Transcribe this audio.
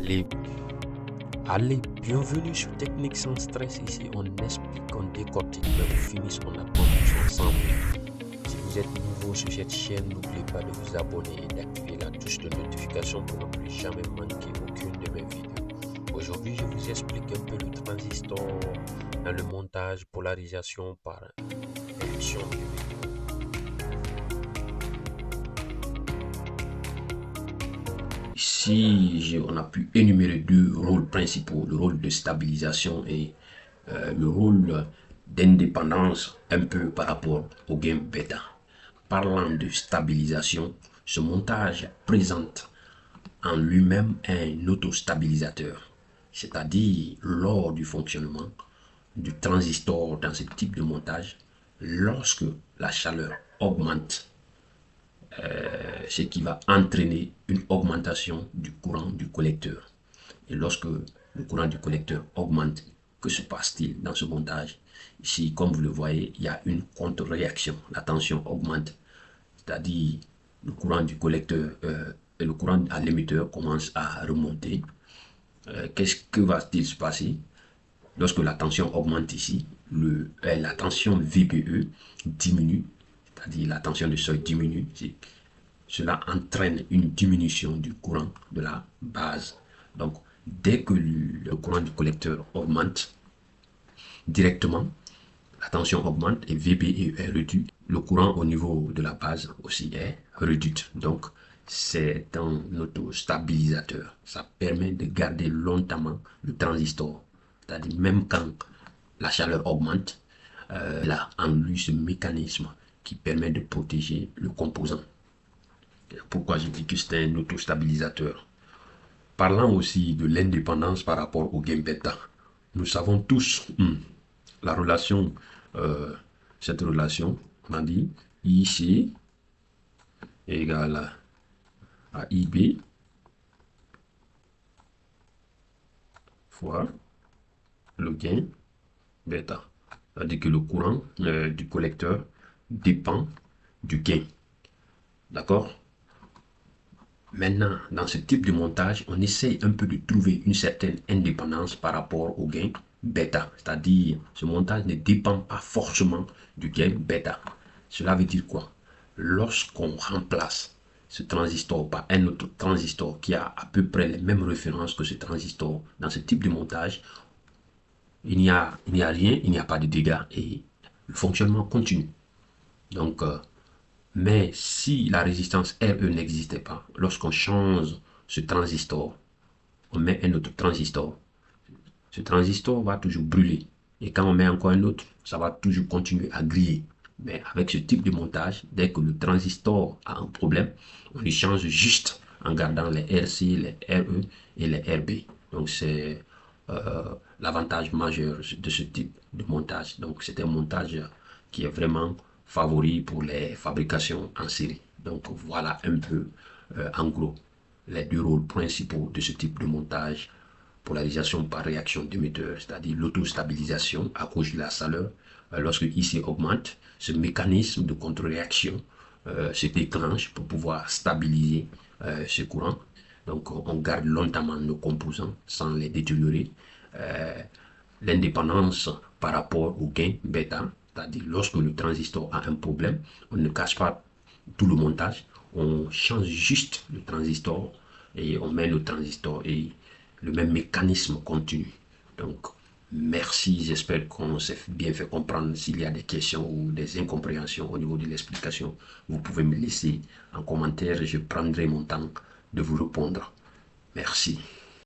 Allez, allez, bienvenue sur Technique sans stress. Ici, on explique, on décortique, mais on finit, on apprend tous ensemble. Si vous êtes nouveau sur cette chaîne, n'oubliez pas de vous abonner et d'activer la touche de notification pour ne plus jamais manquer aucune de mes vidéos. Aujourd'hui, je vous explique un peu le transistor dans le montage, polarisation par émission. Ici, on a pu énumérer deux rôles principaux, le rôle de stabilisation et le rôle d'indépendance un peu par rapport au gain bêta. Parlant de stabilisation, ce montage présente en lui-même un autostabilisateur, c'est-à-dire lors du fonctionnement du transistor dans ce type de montage, lorsque la chaleur augmente, ce qui va entraîner une augmentation du courant du collecteur. Et lorsque le courant du collecteur augmente, que se passe-t-il dans ce montage? Ici, comme vous le voyez, il y a une contre-réaction. La tension augmente, c'est-à-dire le courant du collecteur et le courant à l'émetteur commence à remonter. Qu'est-ce que va-t-il se passer? Lorsque la tension augmente ici, la tension VPE diminue, c'est-à-dire la tension de seuil diminue. Cela entraîne une diminution du courant de la base. Donc, dès que le courant du collecteur augmente, directement, la tension augmente et VPE est réduit. Le courant au niveau de la base aussi est réduit. Donc, c'est un autostabilisateur. Ça permet de garder longtemps le transistor. C'est-à-dire même quand la chaleur augmente, il a en lui ce mécanisme qui permet de protéger le composant. Pourquoi je dis que c'est un autostabilisateur? Parlant aussi de l'indépendance par rapport au gain bêta, nous savons tous la relation, cette relation, on a dit IC égale à IB fois le gain bêta. C'est-à-dire que le courant du collecteur dépend du gain. D'accord? Maintenant, dans ce type de montage, on essaye un peu de trouver une certaine indépendance par rapport au gain bêta. C'est-à-dire, ce montage ne dépend pas forcément du gain bêta. Cela veut dire quoi? Lorsqu'on remplace ce transistor par un autre transistor qui a à peu près les mêmes références que ce transistor dans ce type de montage, il n'y a rien, il n'y a pas de dégâts et le fonctionnement continue. Donc, mais si la résistance RE n'existait pas, lorsqu'on change ce transistor, on met un autre transistor, ce transistor va toujours brûler. Et quand on met encore un autre, ça va toujours continuer à griller. Mais avec ce type de montage, dès que le transistor a un problème, on les change juste en gardant les RC, les RE et les RB. Donc c'est l'avantage majeur de ce type de montage. Donc c'est un montage qui est vraiment favori pour les fabrications en série. Donc voilà un peu en gros les deux rôles principaux de ce type de montage. Polarisation par réaction d'émetteur, c'est-à-dire l'autostabilisation à cause de la chaleur. Lorsque IC augmente, ce mécanisme de contre-réaction se déclenche pour pouvoir stabiliser ce courant. Donc on garde longtemps nos composants sans les détériorer. L'indépendance par rapport au gain bêta, c'est-à-dire lorsque le transistor a un problème, on ne cache pas tout le montage, on change juste le transistor et on met le transistor et le même mécanisme continue. Donc, merci, j'espère qu'on s'est bien fait comprendre. S'il y a des questions ou des incompréhensions au niveau de l'explication, vous pouvez me laisser en commentaire et je prendrai mon temps de vous répondre. Merci.